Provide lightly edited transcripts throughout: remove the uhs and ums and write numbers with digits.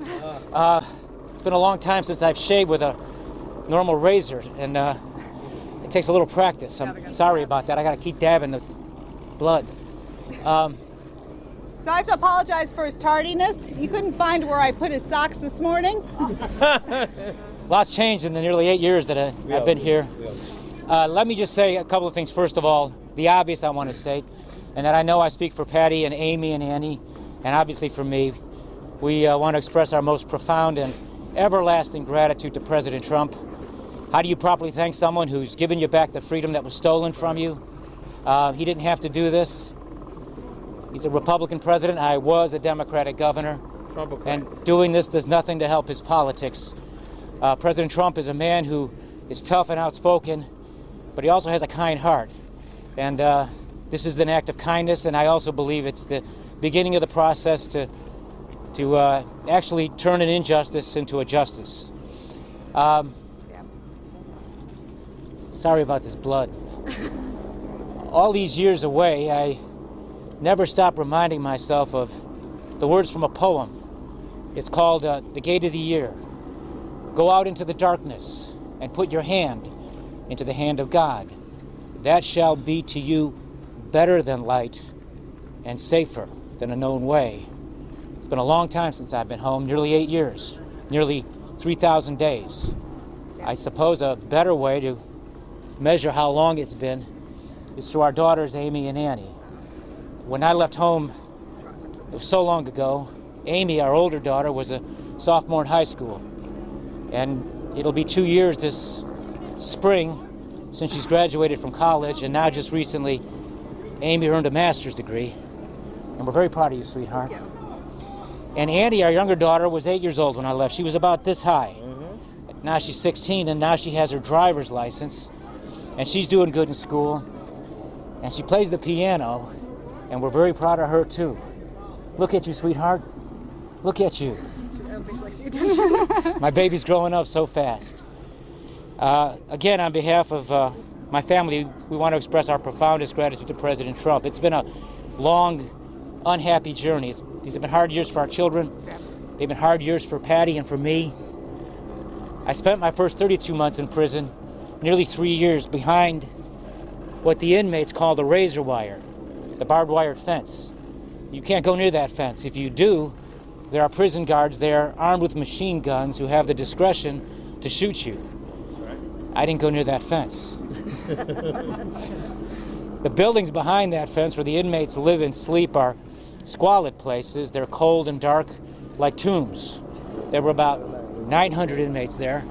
It's been a long time since I've shaved with a normal razor, and it takes a little practice. I'm sorry about that. I got to keep dabbing the blood. So I have to apologize for his tardiness. He couldn't find where I put his socks this morning. Lots changed in the nearly 8 years that I've been here. Let me just say a couple of things. First of all, the obvious I want to state, and that I know I speak for Patty and Amy and Annie, and obviously for me. We want to express our most profound and everlasting gratitude to President Trump. How do you properly thank someone who's given you back the freedom that was stolen from you? He didn't have to do this. He's a Republican president. I was a Democratic governor. And doing this does nothing to help his politics. President Trump is a man who is tough and outspoken, but he also has a kind heart. And this is an act of kindness, and I also believe it's the beginning of the process to actually turn an injustice into a justice. Sorry about this blood. All these years away, I never stop reminding myself of the words from a poem. It's called The Gate of the Year. Go out into the darkness and put your hand into the hand of God. That shall be to you better than light and safer than a known way. It's been a long time since I've been home, nearly 8 years, nearly 3,000 days. I suppose a better way to measure how long it's been is through our daughters, Amy and Annie. When I left home, it was so long ago, Amy, our older daughter, was a sophomore in high school. And it'll be 2 years this spring since she's graduated from college, and now just recently, Amy earned a master's degree. And we're very proud of you, sweetheart. And Annie, our younger daughter, was 8 years old when I left. She was about this high. Now she's 16, and now she has her driver's license. And she's doing good in school. And she plays the piano, and we're very proud of her, too. Look at you, sweetheart. Look at you. My baby's growing up so fast. Again, on behalf of my family, we want to express our profoundest gratitude to President Trump. It's been a long, unhappy journey. These have been hard years for our children. They've been hard years for Patty and for me. I spent my first 32 months in prison, nearly 3 years behind what the inmates call the razor wire, the barbed wire fence. You can't go near that fence. If you do, there are prison guards there armed with machine guns who have the discretion to shoot you. That's right. I didn't go near that fence. The buildings behind that fence where the inmates live and sleep are squalid places. They're cold and dark like tombs. There were about 900 inmates there.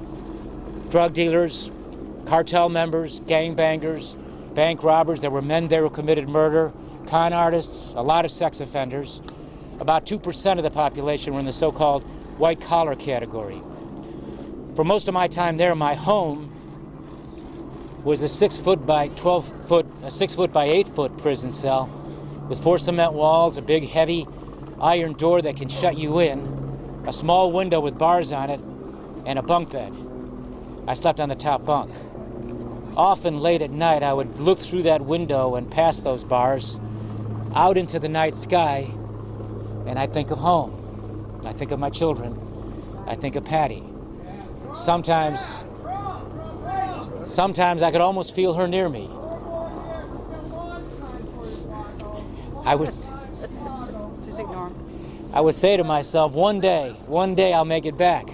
Drug dealers, cartel members, gangbangers, bank robbers. There were men there who committed murder, con artists, a lot of sex offenders. About 2% of the population were in the so-called white-collar category. For most of my time there, my home was a 6 foot by 8 foot prison cell with 4 cement walls, a big heavy iron door that can shut you in, a small window with bars on it, and a bunk bed. I slept on the top bunk. Often late at night, I would look through that window and past those bars out into the night sky, and I think of home. I think of my children. I think of Patty. Sometimes I could almost feel her near me. Just ignore him. I would say to myself, one day I'll make it back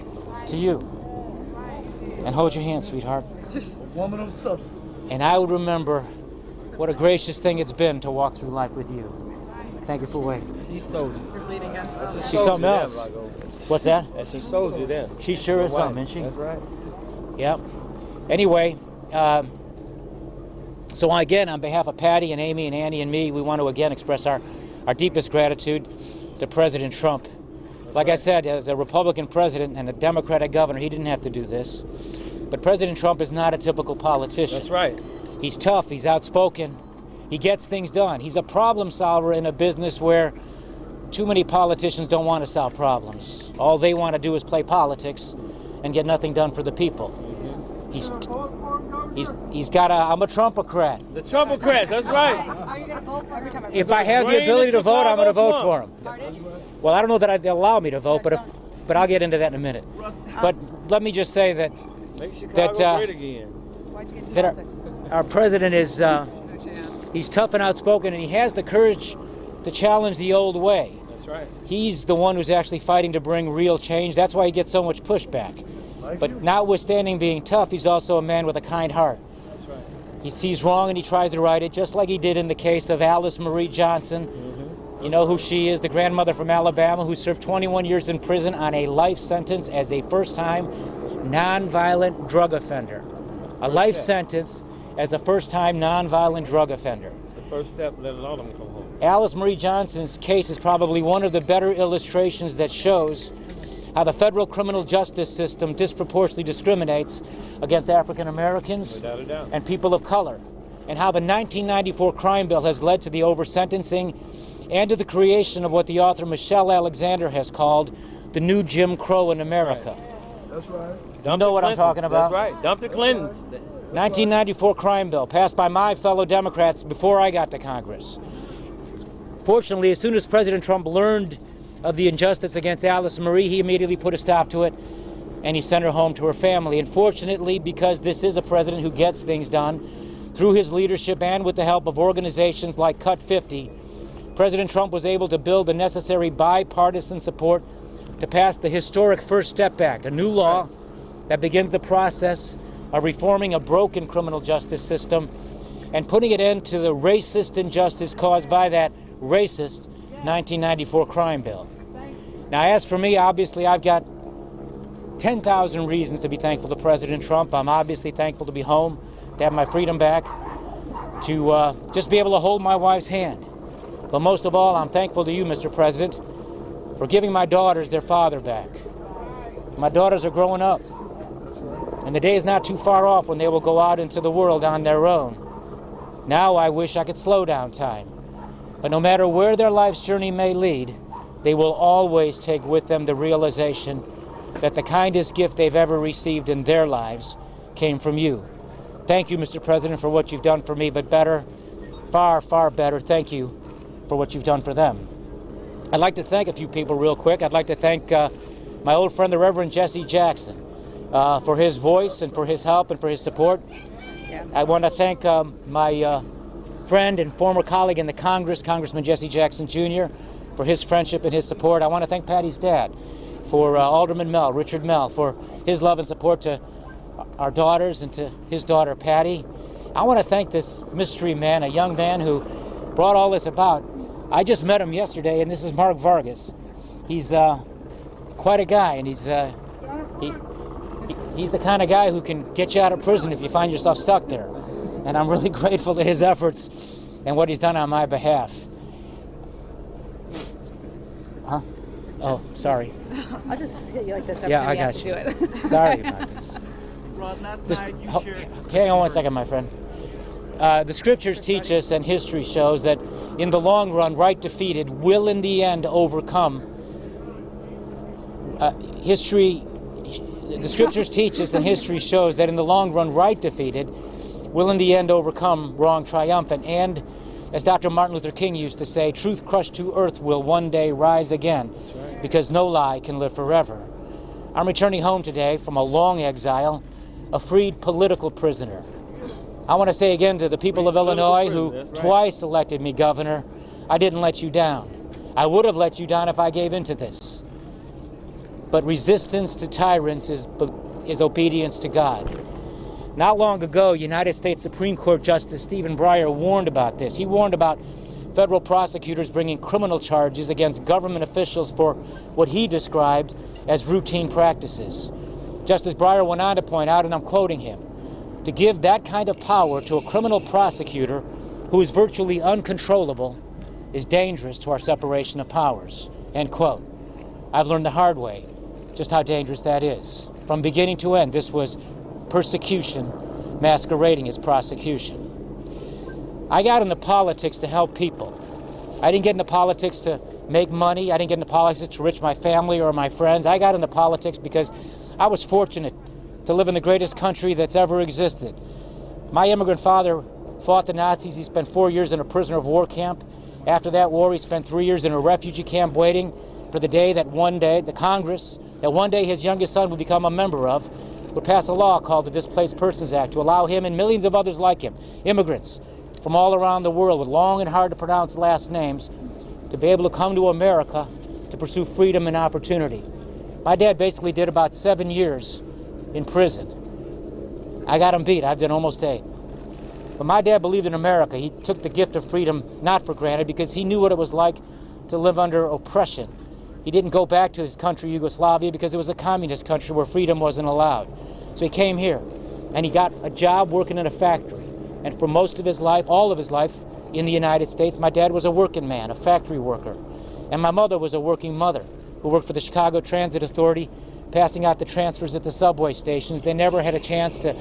to you. And hold your hand, sweetheart. Woman of substance. And I would remember what a gracious thing it's been to walk through life with you. Thank you for waiting. She sold you. You're bleeding out. She's something else. What's that? And she sold you then. She sure is something, isn't she? That's right. Yep. Anyway, so again, on behalf of Patty and Amy and Annie and me, we want to again express our deepest gratitude to President Trump. Like I said, as a Republican president and a Democratic governor, he didn't have to do this. But President Trump is not a typical politician. That's right. He's tough, he's outspoken, he gets things done. He's a problem solver in a business where too many politicians don't want to solve problems. All they want to do is play politics and get nothing done for the people. He's got I'm a Trumpocrat. The Trumpocrats, that's right. Are you going to vote for every time? If I have the ability to vote, I'm going to vote for him. Well, I don't know that they'll allow me to vote, but but I'll get into that in a minute. But let me just say that Make Chicago great again. Why'd you get into that politics? our president is he's tough and outspoken, and he has the courage to challenge the old way. That's right. He's the one who's actually fighting to bring real change. That's why he gets so much pushback. But notwithstanding being tough, he's also a man with a kind heart. That's right. He sees wrong and he tries to right it, just like he did in the case of Alice Marie Johnson. You know who she is, the grandmother from Alabama who served 21 years in prison on a life sentence as a first-time nonviolent drug offender. A life sentence as a first-time nonviolent drug offender. The first step, let a lot of them come home. Alice Marie Johnson's case is probably one of the better illustrations that shows how the federal criminal justice system disproportionately discriminates against African Americans Without a doubt. and people of color, and how the 1994 crime bill has led to the over-sentencing and to the creation of what the author Michelle Alexander has called the new Jim Crow in America. That's right. You know what I'm talking about? That's right. Dump the Clintons. 1994 crime bill passed by my fellow Democrats before I got to Congress. Fortunately, as soon as President Trump learned of the injustice against Alice Marie, he immediately put a stop to it, and he sent her home to her family. And fortunately, because this is a president who gets things done, through his leadership and with the help of organizations like Cut 50, President Trump was able to build the necessary bipartisan support to pass the historic First Step Act, a new law that begins the process of reforming a broken criminal justice system and putting an end to the racist injustice caused by that racist 1994 crime bill. Now, as for me, obviously, I've got 10,000 reasons to be thankful to President Trump. I'm obviously thankful to be home, to have my freedom back, to just be able to hold my wife's hand. But most of all, I'm thankful to you, Mr. President, for giving my daughters their father back. My daughters are growing up, and the day is not too far off when they will go out into the world on their own. Now I wish I could slow down time. But no matter where their life's journey may lead, they will always take with them the realization that the kindest gift they've ever received in their lives came from you. Thank you, Mr. President, for what you've done for me, but better, far, far better, thank you for what you've done for them. I'd like to thank a few people real quick. I'd like to thank my old friend, the Reverend Jesse Jackson, for his voice and for his help and for his support. Yeah. I want to thank my friend and former colleague in the Congress, Congressman Jesse Jackson Jr., for his friendship and his support. I want to thank Patty's dad, for Alderman Mell, Richard Mell, for his love and support to our daughters and to his daughter, Patty. I want to thank this mystery man, a young man who brought all this about. I just met him yesterday, and this is Mark Vargas. He's quite a guy, and he's the kind of guy who can get you out of prison if you find yourself stuck there. And I'm really grateful to his efforts and what he's done on my behalf. Huh? Oh, sorry. I'll just hit you like this every Yeah, time I you have got to you. do it. Sorry about this. Hang on one second, my friend. The scriptures teach us, and history shows, that in the long run, right defeated will in the end overcome. The scriptures teach us, and history shows, that in the long run, right defeated will in the end overcome wrong triumphant. And as Dr. Martin Luther King used to say, truth crushed to earth will one day rise again, because no lie can live forever. I'm returning home today from a long exile, a freed political prisoner. I want to say again to the people of Illinois who twice elected me governor, I didn't let you down. I would have let you down if I gave in to this. But resistance to tyrants is obedience to God. Not long ago, United States Supreme Court Justice Stephen Breyer warned about this. He warned about federal prosecutors bringing criminal charges against government officials for what he described as routine practices. Justice Breyer went on to point out, and I'm quoting him, to give that kind of power to a criminal prosecutor who is virtually uncontrollable is dangerous to our separation of powers, end quote. I've learned the hard way just how dangerous that is. From beginning to end, this was persecution masquerading as prosecution. I got into politics to help people. I didn't get into politics to make money. I didn't get into politics to enrich my family or my friends. I got into politics because I was fortunate to live in the greatest country that's ever existed. My immigrant father fought the Nazis. He spent 4 years in a prisoner of war camp. After that war, he spent 3 years in a refugee camp waiting for the day that one day the Congress that one day his youngest son would become a member of, would pass a law called the Displaced Persons Act to allow him and millions of others like him, immigrants from all around the world with long and hard to pronounce last names, to be able to come to America to pursue freedom and opportunity. My dad basically did about 7 years in prison. I got him beat. I've done almost 8. But my dad believed in America. He took the gift of freedom not for granted because he knew what it was like to live under oppression. He didn't go back to his country, Yugoslavia, because it was a communist country where freedom wasn't allowed. So he came here, and he got a job working in a factory. And for most of his life, all of his life in the United States, my dad was a working man, a factory worker. And my mother was a working mother who worked for the Chicago Transit Authority, passing out the transfers at the subway stations. They never had a chance to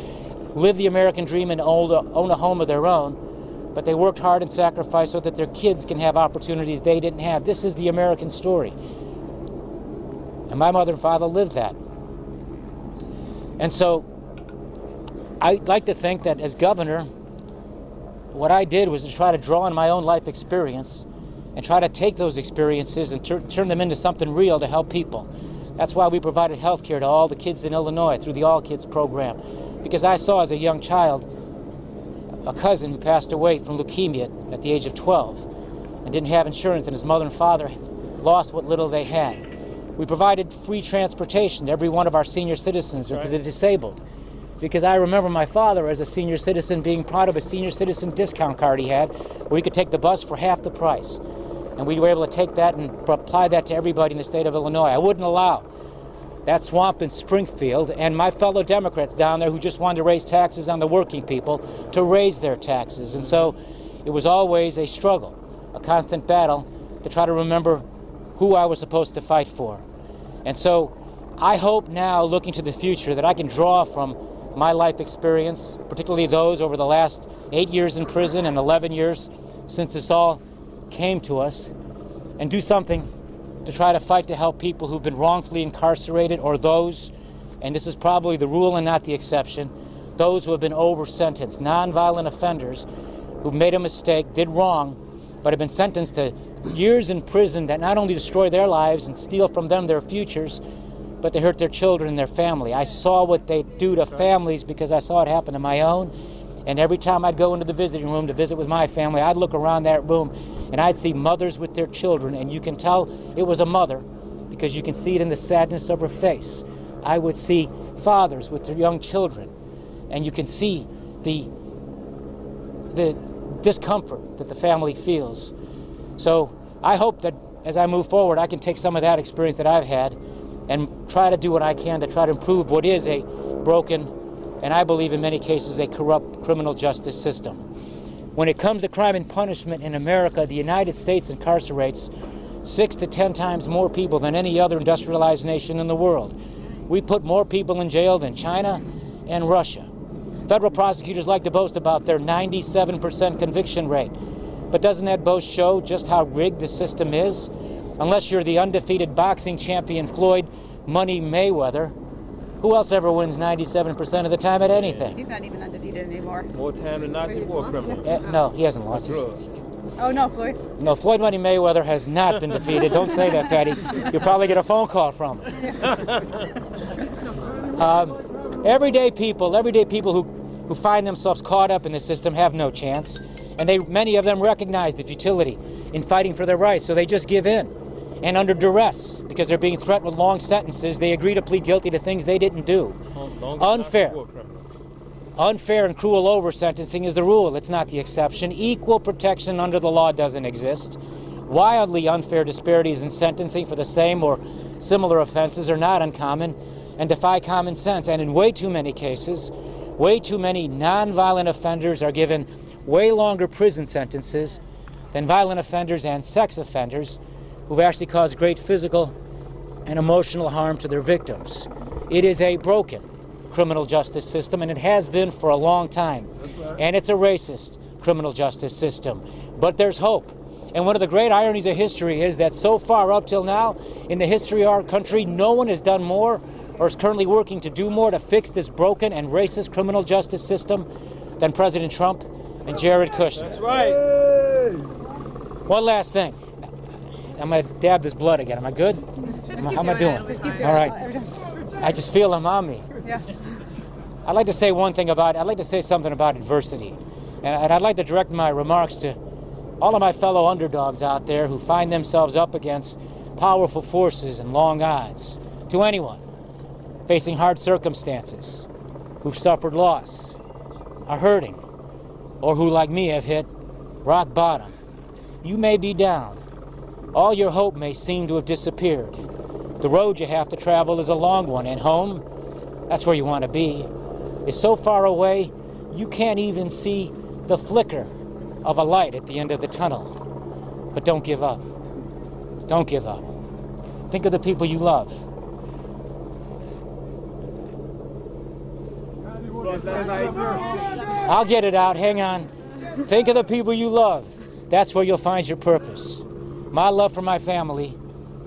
live the American dream and own a home of their own, but they worked hard and sacrificed so that their kids can have opportunities they didn't have. This is the American story. And my mother and father lived that. And so I'd like to think that as governor, what I did was to try to draw on my own life experience and try to take those experiences and turn them into something real to help people. That's why we provided health care to all the kids in Illinois through the All Kids program. Because I saw as a young child a cousin who passed away from leukemia at the age of 12 and didn't have insurance, and his mother and father lost what little they had. We provided free transportation to every one of our senior citizens and to the disabled. Because I remember my father as a senior citizen being proud of a senior citizen discount card he had where he could take the bus for half the price. And we were able to take that and apply that to everybody in the state of Illinois. I wouldn't allow that swamp in Springfield and my fellow Democrats down there who just wanted to raise taxes on the working people to raise their taxes. And so it was always a struggle, a constant battle to try to remember who I was supposed to fight for. And so I hope now, looking to the future, that I can draw from my life experience, particularly those over the last 8 years in prison and 11 years since this all came to us, and do something to try to fight to help people who've been wrongfully incarcerated, or those, and this is probably the rule and not the exception, those who have been over-sentenced, nonviolent offenders who've made a mistake, did wrong, but have been sentenced to years in prison that not only destroy their lives and steal from them their futures, but they hurt their children and their family. I saw what they do to families because I saw it happen to my own. And every time I'd go into the visiting room to visit with my family, I'd look around that room and I'd see mothers with their children, and you can tell it was a mother because you can see it in the sadness of her face. I would see fathers with their young children, and you can see the discomfort that the family feels. So I hope that as I move forward, I can take some of that experience that I've had and try to do what I can to try to improve what is a broken, and I believe in many cases a corrupt criminal justice system. When it comes to crime and punishment in America, the United States incarcerates 6 to 10 times more people than any other industrialized nation in the world. We put more people in jail than China and Russia. Federal prosecutors like to boast about their 97% conviction rate. But doesn't that boast show just how rigged the system is? Unless you're the undefeated boxing champion Floyd Money Mayweather, who else ever wins 97% of the time at anything? He's not even undefeated anymore. More time than Nazi war criminal. No, he hasn't lost. Oh, no, Floyd? No, Floyd Money Mayweather has not been defeated. Don't say that, Patty. You'll probably get a phone call from him. Everyday people who find themselves caught up in the system have no chance. And many of them recognize the futility in fighting for their rights, so they just give in. And under duress, because they're being threatened with long sentences, they agree to plead guilty to things they didn't do. Unfair and cruel over-sentencing is the rule. It's not the exception. Equal protection under the law doesn't exist. Wildly unfair disparities in sentencing for the same or similar offenses are not uncommon and defy common sense. And in way too many cases, way too many nonviolent offenders are given way longer prison sentences than violent offenders and sex offenders who've actually caused great physical and emotional harm to their victims. It is a broken criminal justice system, and it has been for a long time. Right. And it's a racist criminal justice system. But there's hope. And one of the great ironies of history is that so far up till now, in the history of our country, no one has done more or is currently working to do more to fix this broken and racist criminal justice system than President Trump and Jared Kushner. That's right. One last thing. I'm going to dab this blood again. Am I good? How am I doing? Just keep doing All it. right. Every time. I just feel them on me. Yeah. I'd like to say something about adversity. And I'd like to direct my remarks to all of my fellow underdogs out there who find themselves up against powerful forces and long odds. To anyone facing hard circumstances, who've suffered loss, are hurting, or who, like me, have hit rock bottom. You may be down. All your hope may seem to have disappeared. The road you have to travel is a long one, and home, that's where you want to be, is so far away you can't even see the flicker of a light at the end of the tunnel. But don't give up. Don't give up. Think of the people you love. I'll get it out. Hang on. Think of the people you love. That's where you'll find your purpose. My love for my family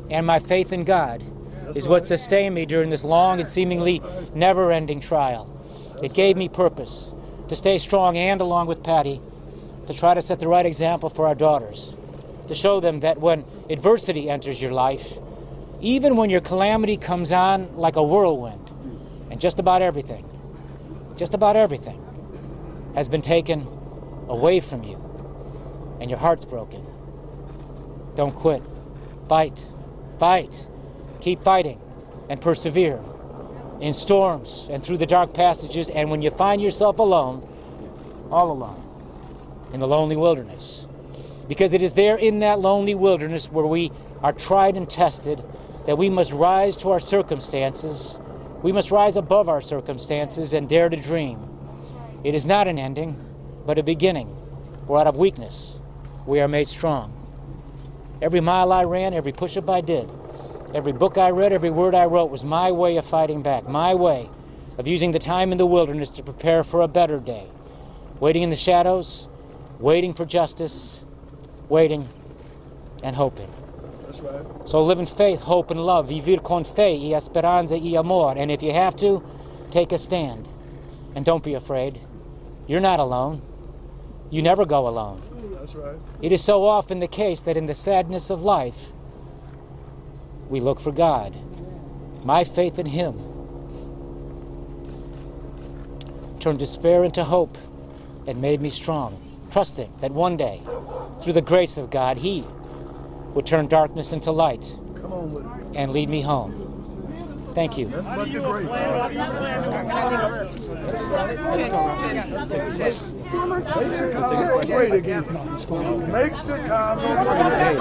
and my faith in God is what sustained me during this long and seemingly never-ending trial. It gave me purpose to stay strong and, along with Patty, to try to set the right example for our daughters, to show them that when adversity enters your life, even when your calamity comes on like a whirlwind, and just about everything has been taken away from you, and your heart's broken, don't quit. Fight. Keep fighting and persevere in storms and through the dark passages, and when you find yourself alone, all alone, in the lonely wilderness. Because it is there in that lonely wilderness where we are tried and tested that we must rise to our circumstances. We must rise above our circumstances and dare to dream. It is not an ending, but a beginning, where out of weakness we are made strong. Every mile I ran, every push-up I did, every book I read, every word I wrote was my way of fighting back, my way of using the time in the wilderness to prepare for a better day. Waiting in the shadows, waiting for justice, waiting and hoping. That's right. So live in faith, hope, and love. Vivir con fe y esperanza y amor. And if you have to, take a stand. And don't be afraid. You're not alone. You never go alone. That's right. It is so often the case that in the sadness of life, we look for God. My faith in Him turned despair into hope and made me strong, trusting that one day, through the grace of God, He would turn darkness into light and lead me home. Thank you. That's much grace. Make Chicago great again. Make Chicago great again.